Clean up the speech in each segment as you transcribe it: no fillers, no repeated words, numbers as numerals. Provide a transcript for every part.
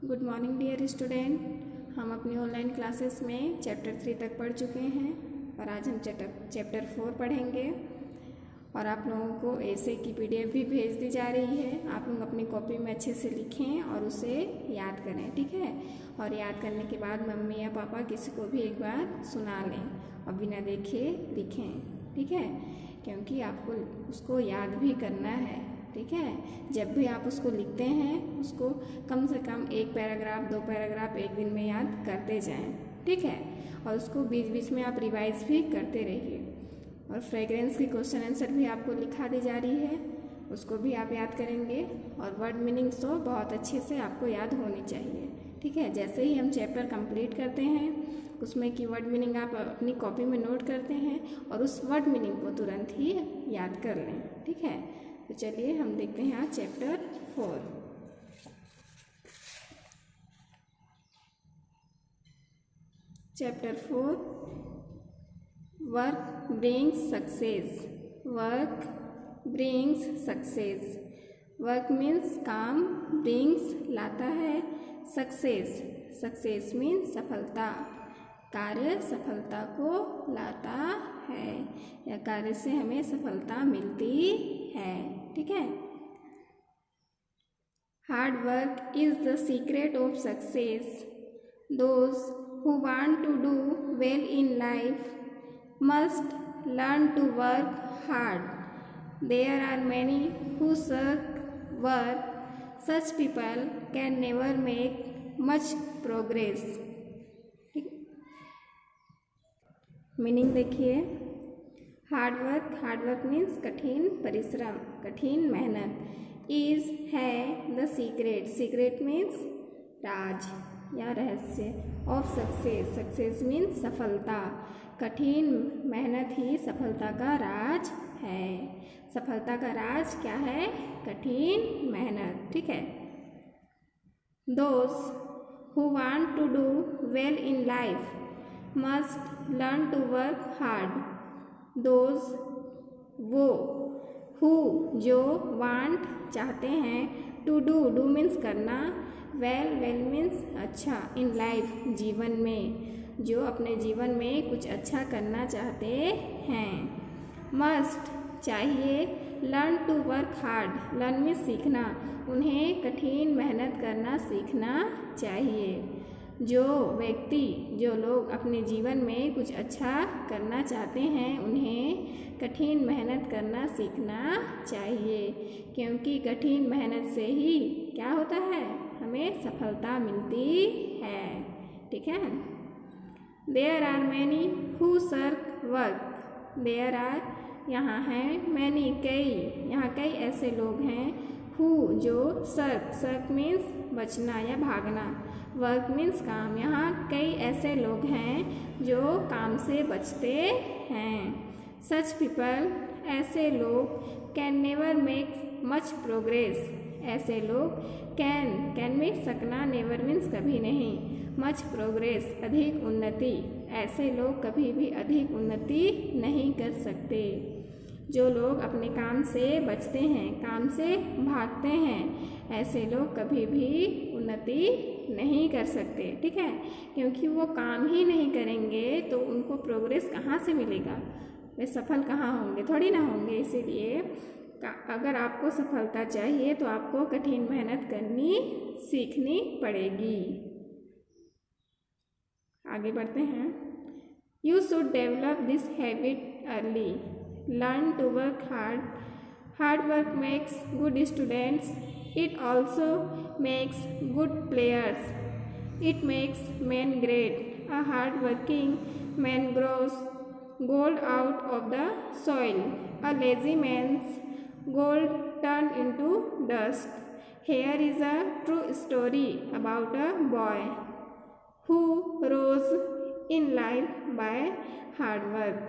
Good morning dear student. हम अपनी online classes में चैप्टर 3 तक पढ़ चुके हैं और आज हम चैप्टर 4 पढ़ेंगे। और आप लोगों को ऐसे की पीडीएफ भी भेज दी जा रही है। आप लोग अपनी कॉपी में अच्छे से लिखें और उसे याद करें, ठीक है। और याद करने के बाद मम्मी या पापा किसी को भी एक बार सुना लें और बिना देखे लिखें, ठीक है, क्योंकि आपको उसको याद भी करना है, ठीक है। जब भी आप उसको लिखते हैं उसको कम से कम 1 पैराग्राफ 2 पैराग्राफ एक दिन में याद करते जाएं, ठीक है। और उसको बीच बीच में आप रिवाइज भी करते रहिए। और फ्रेगरेंस की क्वेश्चन आंसर भी आपको लिखा दी जा रही है, उसको भी आप याद करेंगे। और वर्ड मीनिंग्स तो बहुत अच्छे से आपको याद होनी चाहिए, ठीक है। जैसे ही हम चैप्टर कंप्लीट करते हैं उसमें की वर्ड मीनिंग आप अपनी कॉपी में नोट करते हैं और उस वर्ड मीनिंग को तुरंत ही याद कर लें, ठीक है। तो चलिए हम देखते हैं आज chapter 4। Chapter 4, work brings success. Work brings success. Work means काम, ब्रिंग्स लाता है, सक्सेस सक्सेस मीन्स सफलता। कार्य सफलता को लाता है या कार्य से हमें सफलता मिलती है, ठीक है। Hard work is the secret of success. Those who want to do well in life must learn to work hard. There are many who shirk work. Such people can never make much progress. Meaning देखिए, hard work means कठिन परिश्रम, कठिन मेहनत। Is है the secret, secret means राज या रहस्य। Of success, success means सफलता। कठिन मेहनत ही सफलता का राज है। सफलता का राज क्या है? कठिन मेहनत, ठीक है। Those who want to do well in life must learn to work hard. Those वो, हु जो, वांट चाहते हैं, टू डू मीन्स करना, वेल मीन्स अच्छा, इन लाइफ जीवन में, जो अपने जीवन में कुछ अच्छा करना चाहते हैं। मस्ट चाहिए, learn to work hard, learn means सीखना, उन्हें कठिन मेहनत करना सीखना चाहिए। जो व्यक्ति, जो लोग अपने जीवन में कुछ अच्छा करना चाहते हैं उन्हें कठिन मेहनत करना सीखना चाहिए, क्योंकि कठिन मेहनत से ही क्या होता है? हमें सफलता मिलती है, ठीक है। There are many who shirk work. There are यहाँ है, मैनी कई, यहाँ कई ऐसे लोग हैं, हु जो, शर्क मीन्स बचना या भागना, वर्क मीन्स काम। यहाँ कई ऐसे लोग हैं जो काम से बचते हैं। सच पीपल ऐसे लोग, can never make much progress, ऐसे लोग कैन मीन्स सकना, नेवर मीन्स कभी नहीं, मच प्रोग्रेस अधिक उन्नति, ऐसे लोग कभी भी अधिक उन्नति नहीं कर सकते। जो लोग अपने काम से बचते हैं, काम से भागते हैं, ऐसे लोग कभी भी उन्नति नहीं कर सकते, ठीक है। क्योंकि वो काम ही नहीं करेंगे तो उनको प्रोग्रेस कहाँ से मिलेगा? वे सफल कहाँ होंगे? थोड़ी ना होंगे। इसीलिए अगर आपको सफलता चाहिए तो आपको कठिन मेहनत करनी सीखनी पड़ेगी। आगे बढ़ते हैं। You should develop this habit early. Learn to work hard. Hard work makes good students. It also makes good players. It makes men great. A hard-working man grows gold out of the soil. A lazy man's gold turned into dust. Here is a true story about a boy who rose in life by hard work.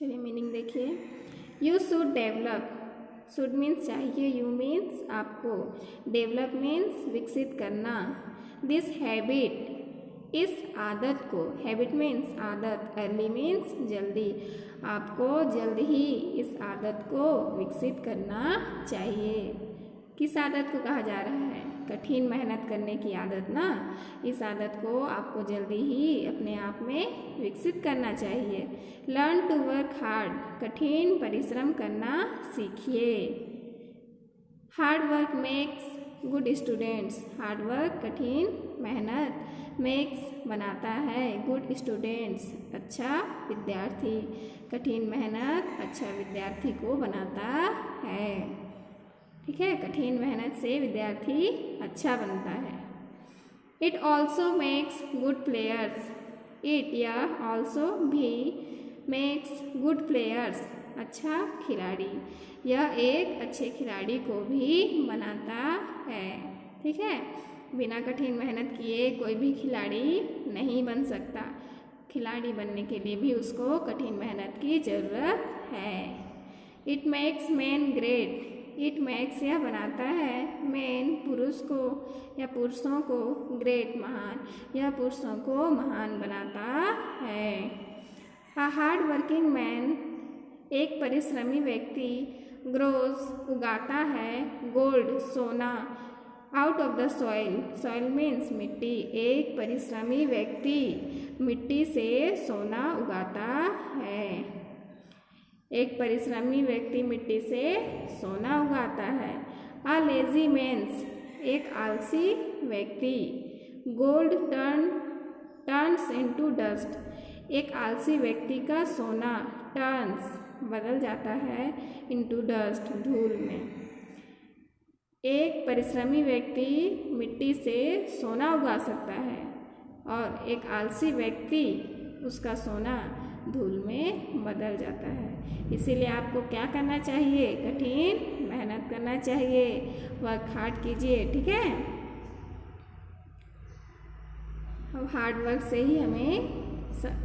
चलिए meaning देखिए। You should develop, should means चाहिए, you means आपको, develop means विकसित करना, this habit इस आदत को, habit means आदत, अर्ली मीन्स जल्दी, आपको जल्द ही इस आदत को विकसित करना चाहिए। किस आदत को कहा जा रहा है? कठिन मेहनत करने की आदत ना, इस आदत को आपको जल्दी ही अपने आप में विकसित करना चाहिए। लर्न टू वर्क हार्ड, कठिन परिश्रम करना सीखिए। Hard work makes good students, hard work कठिन मेहनत, मेक्स बनाता है, गुड स्टूडेंट्स अच्छा विद्यार्थी, कठिन मेहनत अच्छा विद्यार्थी को बनाता है। ठीक है, कठिन मेहनत से विद्यार्थी अच्छा बनता है। It also makes good players, it या ऑल्सो भी मेक्स गुड प्लेयर्स अच्छा खिलाड़ी, यह एक अच्छे खिलाड़ी को भी बनाता है। ठीक है, बिना कठिन मेहनत किए कोई भी खिलाड़ी नहीं बन सकता, खिलाड़ी बनने के लिए भी उसको कठिन मेहनत की ज़रूरत है। It makes man great, it makes यह बनाता है, मैन पुरुष को या पुरुषों को, ग्रेट महान, यह पुरुषों को महान बनाता है। अ हार्ड वर्किंग मैन एक परिश्रमी व्यक्ति, ग्रोज उगाता है, गोल्ड सोना, out of the soil, soil means मिट्टी, एक परिश्रमी व्यक्ति मिट्टी से सोना उगाता है, एक परिश्रमी व्यक्ति मिट्टी से सोना उगाता है। अ लेजी मीन्स एक आलसी व्यक्ति, गोल्ड टर्न्स इनटू डस्ट, एक आलसी व्यक्ति का सोना टर्न्स बदल जाता है, इनटू डस्ट धूल में। एक परिश्रमी व्यक्ति मिट्टी से सोना उगा सकता है और एक आलसी व्यक्ति उसका सोना धूल में बदल जाता है। इसीलिए आपको क्या करना चाहिए? कठिन मेहनत करना चाहिए, वर्क हार्ड कीजिए। ठीक है, और हार्ड वर्क से ही हमें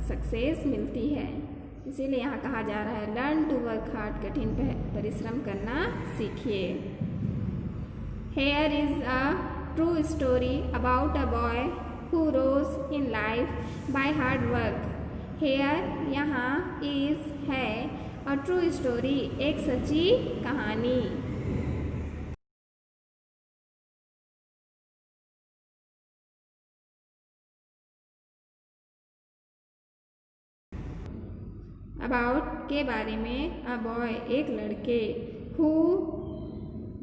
सक्सेस मिलती है। इसीलिए यहाँ कहा जा रहा है लर्न टू वर्क हार्ड, कठिन परिश्रम करना सीखिए। Here is a true story about a boy who rose in life by hard work. Here यहाँ इज है अ ट्रू स्टोरी एक सच्ची कहानी। अबाउट के बारे में, अ बॉय एक लड़के, हु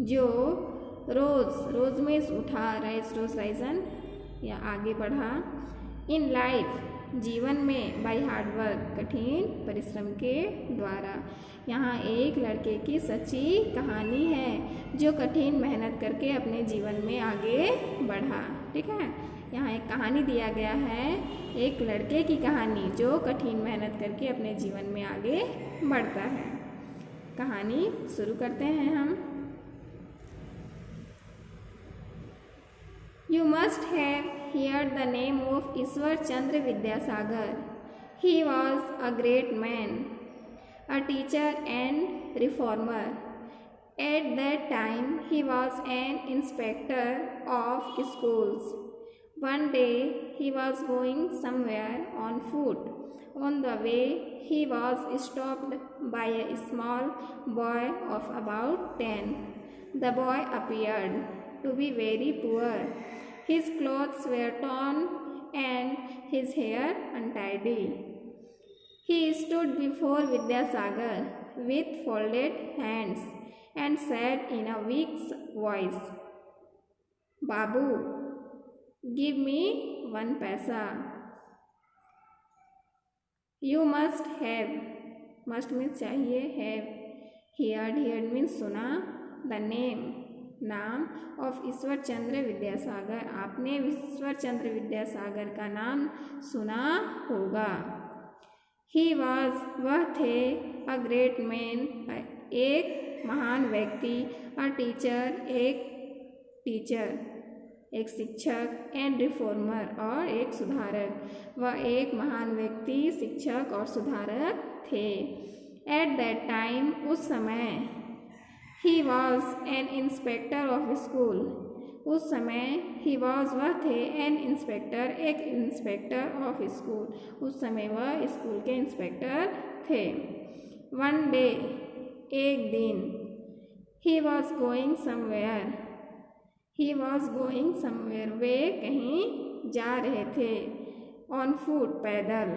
जो, रोज में उठा, राइज रोज राइजन या आगे बढ़ा, इन लाइफ जीवन में, बाय हार्ड वर्क कठिन परिश्रम के द्वारा। यहाँ एक लड़के की सच्ची कहानी है जो कठिन मेहनत करके अपने जीवन में आगे बढ़ा। ठीक है, यहाँ एक कहानी दिया गया है, एक लड़के की कहानी जो कठिन मेहनत करके अपने जीवन में आगे बढ़ता है। कहानी शुरू करते हैं हम। You must have heard the name of Ishwar Chandra Vidyasagar. He was a great man, a teacher and reformer. At that time, he was an inspector of schools. One day, he was going somewhere on foot. On the way, he was stopped by a small boy of about 10. The boy appeared to be very poor. His clothes were torn and his hair untidy. He stood before Vidyasagar with folded hands and said in a weak voice, "Babu, give me 1 paisa." You must have, must means चाहिए, have, heard means सुना, the name नाम, of Ishwar Chandra Vidyasagar, आपने ईश्वर चंद्र विद्यासागर का नाम सुना होगा। He was वह थे, अ ग्रेट मैन एक महान व्यक्ति, अ टीचर एक शिक्षक, एंड रिफॉर्मर और एक सुधारक, वह एक महान व्यक्ति, शिक्षक और सुधारक थे। एट दैट टाइम, उस समय, he was an inspector of school, उस समय ही वॉज वह थे, एन इंस्पेक्टर एक इंस्पेक्टर ऑफ स्कूल, उस समय वह स्कूल के इंस्पेक्टर थे। वन डे, एक दिन, he was going somewhere, he was going somewhere, वे कहीं जा रहे थे। ऑन फुट, पैदल,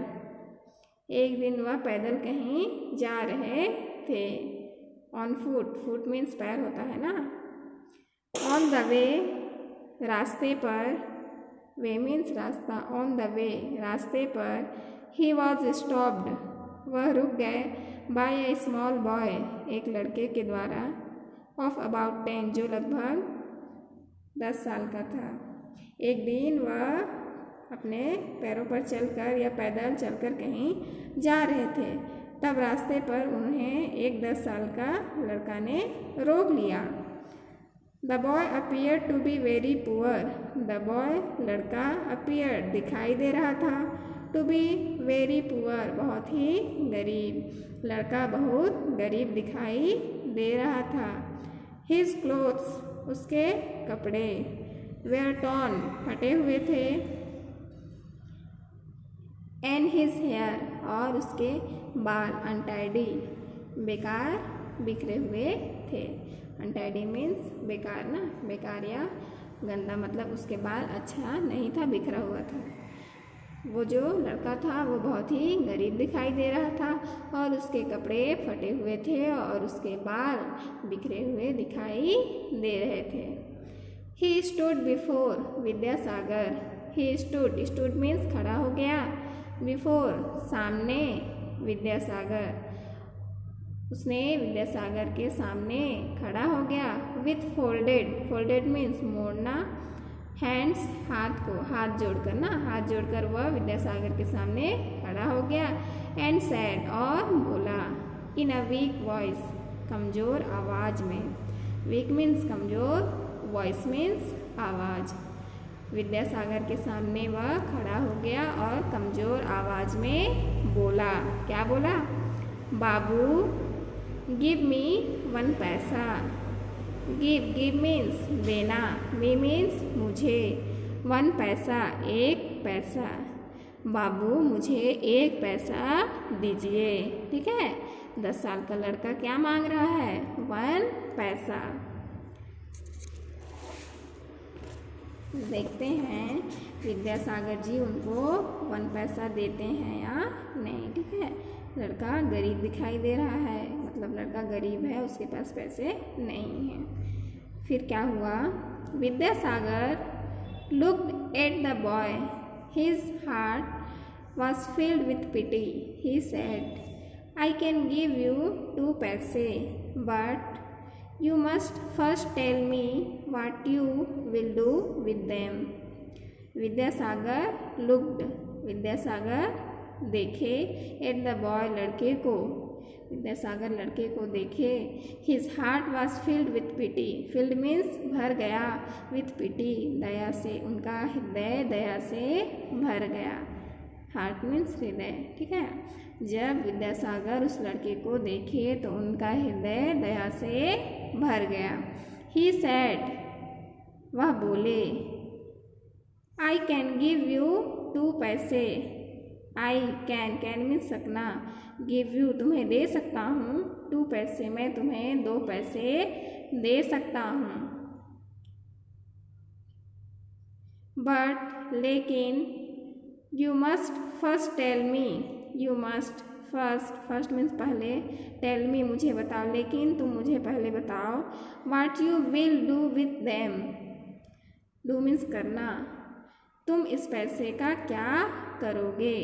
एक दिन वह पैदल कहीं जा रहे थे। ऑन फुट, फुट मीन्स पैर होता है ना। ऑन द वे, रास्ते पर, वे मीन्स रास्ता, ऑन द वे, रास्ते पर। ही वॉज स्टॉप्ड, वह रुक गए। बाय ए स्मॉल बॉय, एक लड़के के द्वारा। ऑफ अबाउट 10, जो लगभग 10 साल का था। एक दिन वह अपने पैरों पर चलकर या पैदल चलकर कहीं जा रहे थे, तब रास्ते पर उन्हें एक 10 साल का लड़का ने रोक लिया। The boy appear to be very poor, the boy लड़का, अपीयर दिखाई दे रहा था, टू बी वेरी पुअर बहुत ही गरीब, लड़का बहुत गरीब दिखाई दे रहा था। हिज क्लोथ्स, उसके कपड़े, वेयर टॉर्न, फटे हुए थे। एंड हिज हेयर, और उसके बाल, अनटाइडी, बेकार, बिखरे हुए थे। अनटाइडी मीन्स बेकार ना, बेकार या गंदा, मतलब उसके बाल अच्छा नहीं था, बिखरा हुआ था। वो जो लड़का था वो बहुत ही गरीब दिखाई दे रहा था और उसके कपड़े फटे हुए थे और उसके बाल बिखरे हुए दिखाई दे रहे थे। He stood before Vidyasagar, he stood, stood means खड़ा हो गया, बिफोर सामने, विद्यासागर, उसने विद्यासागर के सामने खड़ा हो गया। विथ फोल्डेड, फोल्डेड मीन्स मोड़ना, हैंड्स हाथ को, हाथ जोड़कर ना, हाथ जोड़कर वह विद्यासागर के सामने खड़ा हो गया। एंड सैड, और बोला, इन अ वीक वॉइस, कमज़ोर आवाज़ में, वीक मीन्स कमज़ोर, वॉइस मीन्स आवाज़। विद्यासागर के सामने वह खड़ा हो गया और कमज़ोर आवाज़ में बोला, क्या बोला? बाबू, गिव मी 1 पैसा, गिव मीन्स देना, मी मीन्स मुझे, 1 पैसा, 1 पैसा, बाबू मुझे 1 पैसा दीजिए। ठीक है, 10 साल का लड़का क्या मांग रहा है? 1 पैसा। देखते हैं विद्यासागर जी उनको 1 पैसा देते हैं या नहीं। ठीक है, लड़का गरीब दिखाई दे रहा है, मतलब लड़का गरीब है, उसके पास पैसे नहीं हैं। फिर क्या हुआ? Vidyasagar looked at the boy, his heart was filled with pity, he said, I can give you 2 पैसे, but you must first tell me what you will do with them. Vidyasagar looked, Vidyasagar देखे, at the boy, लड़के को, विद्यासागर लड़के को देखे। his heart was filled with pity, filled means भर गया, with pity दया से, उनका हृदय दया से भर गया, heart means हृदय। ठीक है, जब विद्यासागर उस लड़के को देखे तो उनका हृदय दया से भर गया। ही सैड, वह बोले, आई कैन गिव यू 2 पैसे, आई कैन मीन्स सकना, गिव यू तुम्हें दे सकता हूँ, 2 पैसे मैं तुम्हें 2 पैसे दे सकता हूँ, बट लेकिन, you must first tell me, you must first means पहले, टेल मी मुझे बताओ, लेकिन तुम मुझे पहले बताओ, what you will do with them, do means करना, तुम इस पैसे का क्या करोगे।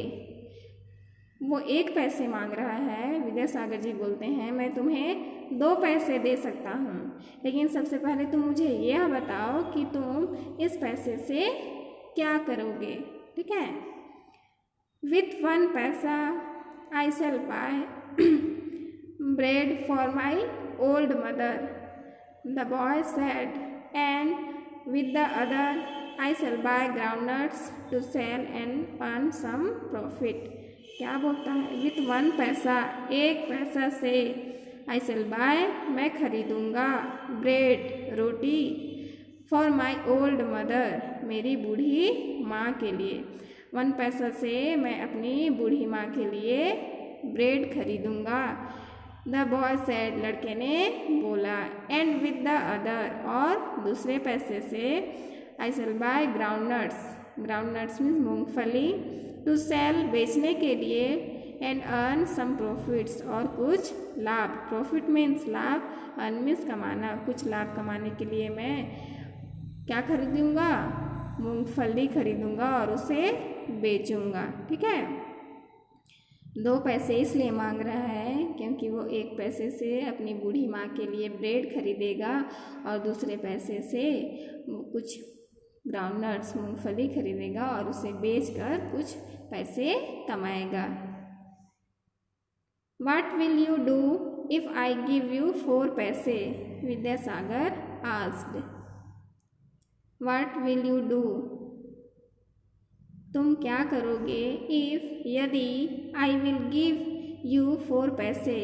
वो 1 पैसे मांग रहा है, विद्यासागर जी बोलते हैं मैं तुम्हें 2 पैसे दे सकता हूँ, लेकिन सबसे पहले तुम मुझे यह बताओ कि तुम इस पैसे से क्या करोगे। ठीक है, विथ 1 पैसा I shall buy bread for my old mother, the boy said, and with the other I shall buy groundnuts to sell and earn some profit. क्या बोलता है? विथ 1 पैसा, 1 पैसा से आई सेल बाय, मैं खरीदूंगा, ब्रेड, रोटी, फॉर माई ओल्ड मदर, मेरी बूढ़ी माँ के लिए। 1 पैसा से मैं अपनी बूढ़ी माँ के लिए ब्रेड खरीदूंगा। द बॉय सेड, लड़के ने बोला। एंड विद द अदर, और दूसरे पैसे से I shall buy groundnuts, groundnuts means मूंगफली, टू सेल, बेचने के लिए, एंड अर्न सम प्रॉफिट्स, और कुछ लाभ। प्रॉफिट मीन्स लाभ, अर्न मीन्स कमाना, कुछ लाभ कमाने के लिए मैं क्या खरीदूंगा? मूंगफली खरीदूंगा और उसे बेचूंगा। ठीक है, 2 पैसे इसलिए मांग रहा है क्योंकि वो 1 पैसे से अपनी बूढ़ी माँ के लिए ब्रेड खरीदेगा और दूसरे पैसे से कुछ ग्राउंडनट्स, मूंगफली खरीदेगा और उसे बेचकर कुछ पैसे कमाएगा। What will you do if I give you 4 पैसे? Vidyasagar asked. What will you do? तुम क्या करोगे? If, यदि, I will give you 4 पैसे,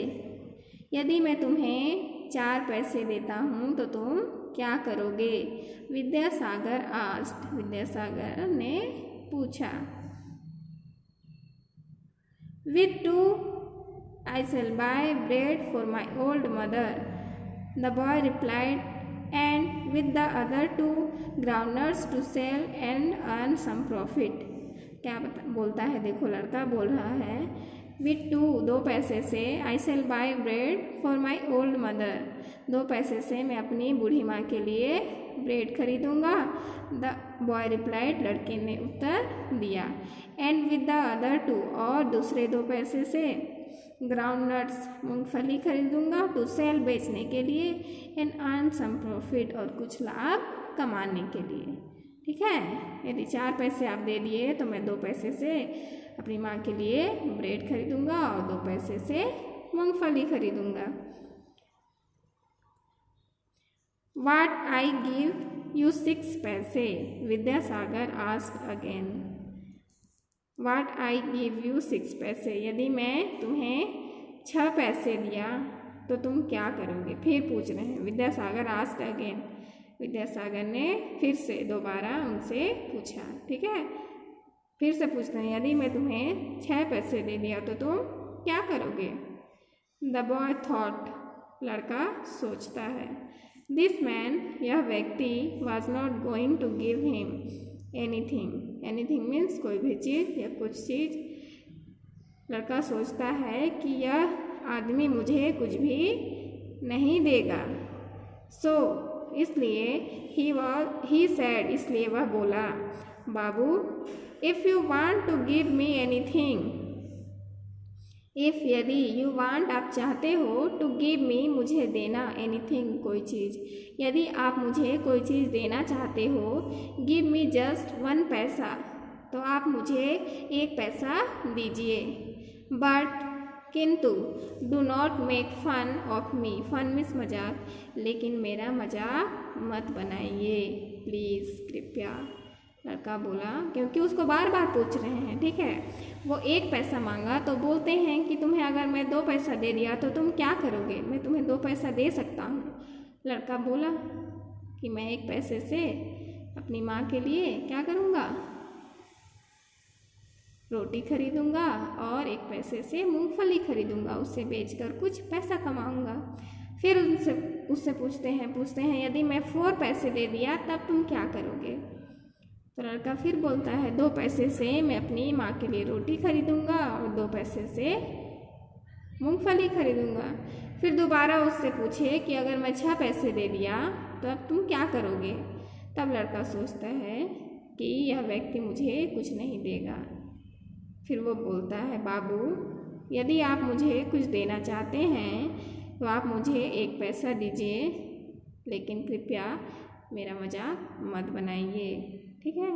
यदि मैं तुम्हें 4 पैसे देता हूँ तो तुम क्या करोगे? विद्यासागर asked, विद्यासागर ने पूछा। With 2 I shall buy bread for my old mother, the boy replied, and with the other 2 groundnuts to sell and earn some profit. क्या बोलता है? देखो, लड़का बोल रहा है with 2 पैसे से I shall buy bread for my old mother, 2 पैसे से मैं अपनी बूढ़ी माँ के लिए ब्रेड खरीदूंगा। द बॉय रिप्लाइड, लड़के ने उत्तर दिया। एंड विद द अदर 2, और दूसरे 2 पैसे से ग्राउंडनट्स, मूंगफली खरीदूंगा, टू सेल, बेचने के लिए, एंड अर्न सम प्रॉफिट, और कुछ लाभ कमाने के लिए। ठीक है, यदि 4 पैसे आप दे दिए तो मैं 2 पैसे से अपनी माँ के लिए ब्रेड खरीदूंगा और 2 पैसे से मूंगफली खरीदूंगा। What I give you 6 पैसे? Vidyasagar asked again. What I give you 6 पैसे, यदि मैं तुम्हें 6 पैसे दिया तो तुम क्या करोगे? फिर पूछ रहे हैं। विद्यासागर asked again, विद्यासागर ने फिर से दोबारा उनसे पूछा। ठीक है, फिर से पूछते हैं, यदि मैं तुम्हें 6 पैसे दे दिया तो तुम क्या करोगे? द बॉय थॉट, लड़का सोचता है। दिस मैन, यह व्यक्ति, was not going to give him anything, anything means कोई भी चीज़ या कुछ चीज़। लड़का सोचता है कि यह आदमी मुझे कुछ भी नहीं देगा। सो इसलिए ही सेड, इसलिए वह बोला, बाबू, if you want to give me anything, if, यदि, यू वांट, आप चाहते हो, टू गिव मी, मुझे देना, एनीथिंग, कोई चीज़, यदि आप मुझे कोई चीज़ देना चाहते हो, गिव मी जस्ट 1 पैसा, तो आप मुझे 1 पैसा दीजिए। बट, किंतु, do not make fun of me, fun means मजाक, लेकिन मेरा मजाक मत बनाइए, प्लीज़, कृपया। लड़का बोला, क्योंकि उसको बार बार पूछ रहे हैं। ठीक है, वो 1 पैसा मांगा तो बोलते हैं कि तुम्हें अगर मैं 2 पैसा दे दिया तो तुम क्या करोगे? मैं तुम्हें 2 पैसा दे सकता हूँ। लड़का बोला कि मैं 1 पैसे से अपनी माँ के लिए क्या करूँगा? रोटी खरीदूँगा और 1 पैसे से मूंगफली खरीदूँगा, उससे बेचकर कुछ पैसा कमाऊँगा। फिर उससे पूछते हैं यदि मैं 4 पैसे दे दिया तब तुम क्या करोगे? तो लड़का फिर बोलता है 2 पैसे से मैं अपनी माँ के लिए रोटी खरीदूँगा और 2 पैसे से मूंगफली खरीदूँगा। फिर दोबारा उससे पूछे कि अगर मैं 6 पैसे दे दिया तो अब तुम क्या करोगे? तब लड़का सोचता है कि यह व्यक्ति मुझे कुछ नहीं देगा। फिर वो बोलता है, बाबू, यदि आप मुझे कुछ देना चाहते हैं तो आप मुझे 1 पैसा दीजिए, लेकिन कृपया मेरा मजाक मत बनाइए। ठीक है।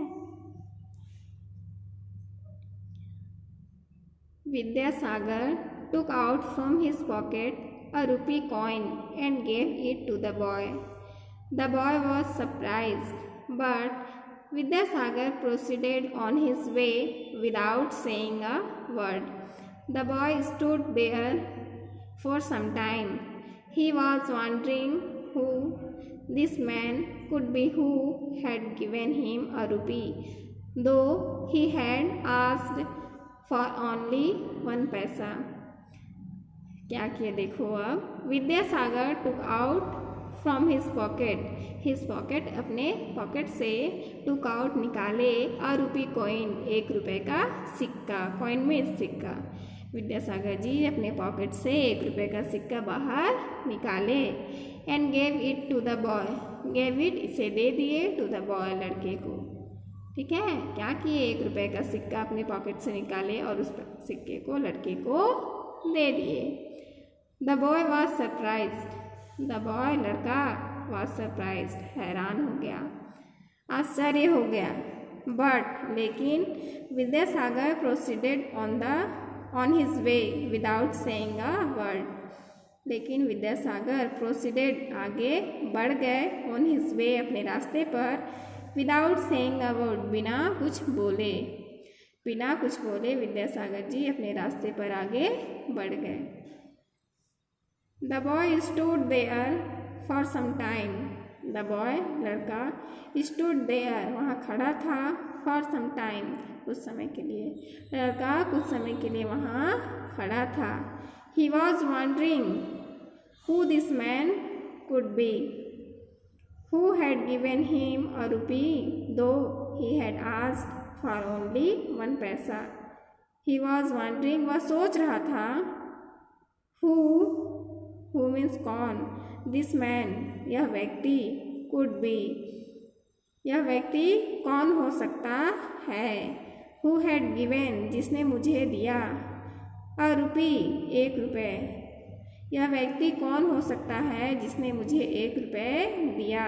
Vidyasagar took out from his pocket a rupee coin and gave it to the boy. The boy was surprised, but Vidyasagar proceeded on his way without saying a word. The boy stood there for some time. He was wondering who this man could be who had given him a rupee, though he had asked for only 1 पैसा। क्या किए देखो अब। Vidyasagar took out from his pocket, अपने pocket से took out निकाले अ रूपी coin, 1 रुपये का सिक्का, कॉइन में सिक्का। विद्यासागर जी अपने पॉकेट से 1 रुपये का सिक्का बाहर निकाले। And gave it to the boy, gave it इसे दे दिए, टू द बॉय लड़के को। ठीक है, क्या किए, 1 रुपये का सिक्का अपने पॉकेट से निकाले और उस सिक्के को लड़के को दे दिए। The boy was surprised, the boy लड़का वॉज सरप्राइज्ड हैरान हो गया, आश्चर्य हो गया। बट लेकिन Vidyasagar proceeded on his way without saying a word, लेकिन विद्यासागर प्रोसीडेड आगे बढ़ गए, ऑन हिज वे अपने रास्ते पर, विदाउट सेइंग अ वर्ड बिना कुछ बोले, बिना कुछ बोले विद्यासागर जी अपने रास्ते पर आगे बढ़ गए। The boy stood there for some time, the boy लड़का स्टूड देयर वहाँ खड़ा था, फॉर सम टाइम कुछ समय के लिए, लड़का कुछ समय के लिए वहाँ खड़ा था। He was wondering who this man could be, who had given him a rupee though he had asked for only 1 paisa. He was wondering वह सोच रहा था, हु मीन्स कौन, दिस मैन यह व्यक्ति, कुड बी यह व्यक्ति कौन हो सकता है, हु हैड गिवन जिसने मुझे दिया, अ रूपी 1 रुपये यह व्यक्ति कौन हो सकता है जिसने मुझे 1 रुपये दिया।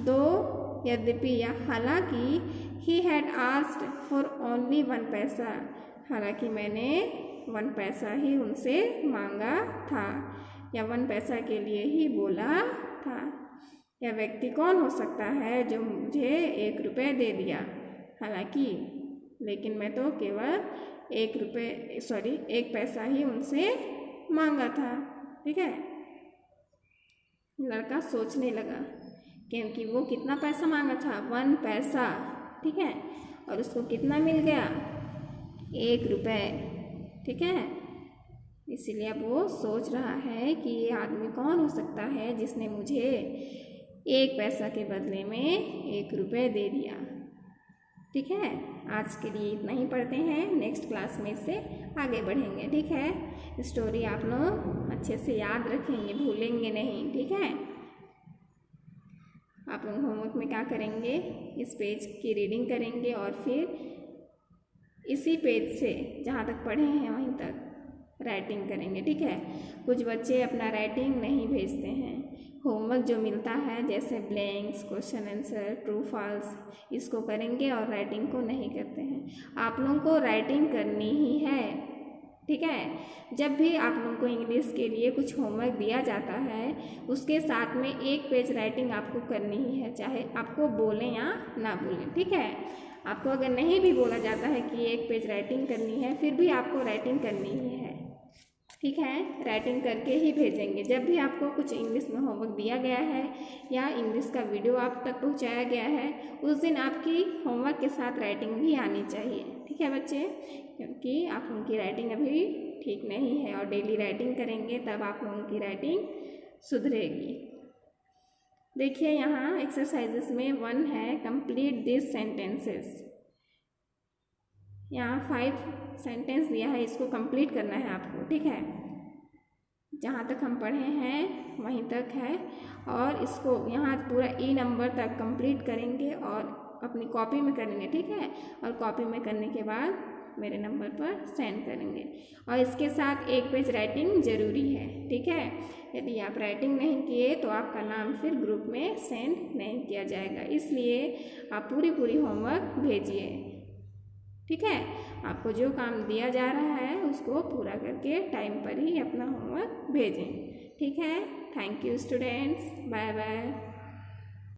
दो यद्यपि या हालांकि, ही हैड आस्क्ड फॉर ओनली 1 पैसा हालांकि मैंने 1 पैसा ही उनसे मांगा था या 1 पैसा के लिए ही बोला था। यह व्यक्ति कौन हो सकता है जो मुझे 1 रुपये दे दिया, हालांकि लेकिन मैं तो केवल 1 पैसा ही उनसे मांगा था। ठीक है, लड़का सोचने लगा क्योंकि वो कितना पैसा मांगा था, 1 पैसा। ठीक है, और उसको कितना मिल गया, 1 रुपये। ठीक है, इसीलिए अब वो सोच रहा है कि ये आदमी कौन हो सकता है जिसने मुझे 1 पैसा के बदले में 1 रुपये दे दिया। ठीक है, आज के लिए इतना ही पढ़ते हैं, नेक्स्ट क्लास में इससे आगे बढ़ेंगे। ठीक है, स्टोरी आप लोग अच्छे से याद रखेंगे, भूलेंगे नहीं। ठीक है, आप लोग होमवर्क में क्या करेंगे, इस पेज की रीडिंग करेंगे और फिर इसी पेज से जहाँ तक पढ़े हैं वहीं तक राइटिंग करेंगे। ठीक है, कुछ बच्चे अपना राइटिंग नहीं भेजते हैं, होमवर्क जो मिलता है जैसे blanks, question answer, true false, इसको करेंगे और राइटिंग को नहीं करते हैं। आप लोगों को राइटिंग करनी ही है। ठीक है, जब भी आप लोगों को इंग्लिश के लिए कुछ होमवर्क दिया जाता है उसके साथ में 1 पेज राइटिंग आपको करनी ही है, चाहे आपको बोलें या ना बोलें। ठीक है, आपको अगर नहीं भी बोला जाता है कि 1 पेज राइटिंग करनी है, फिर भी आपको राइटिंग करनी ही है। ठीक है, राइटिंग करके ही भेजेंगे। जब भी आपको कुछ इंग्लिश में होमवर्क दिया गया है या इंग्लिश का वीडियो आप तक पहुंचाया गया है, उस दिन आपकी होमवर्क के साथ राइटिंग भी आनी चाहिए। ठीक है बच्चे, क्योंकि आप लोगों की राइटिंग अभी ठीक नहीं है और डेली राइटिंग करेंगे तब आप लोगों की राइटिंग सुधरेगी। देखिए यहाँ एक्सरसाइजेस में 1 है, कंप्लीट दिस सेंटेंसेस। यहाँ 5 सेंटेंस दिया है, इसको कंप्लीट करना है आपको। ठीक है, जहाँ तक हम पढ़े हैं वहीं तक है और इसको यहाँ पूरा E नंबर तक कंप्लीट करेंगे और अपनी कॉपी में करेंगे। ठीक है, और कॉपी में करने के बाद मेरे नंबर पर सेंड करेंगे और इसके साथ 1 पेज राइटिंग ज़रूरी है। ठीक है, यदि आप राइटिंग नहीं किए तो आपका नाम फिर ग्रुप में सेंड नहीं किया जाएगा, इसलिए आप पूरी होमवर्क भेजिए। ठीक है, आपको जो काम दिया जा रहा है उसको पूरा करके टाइम पर ही अपना होमवर्क भेजें। ठीक है, thank you students, bye bye.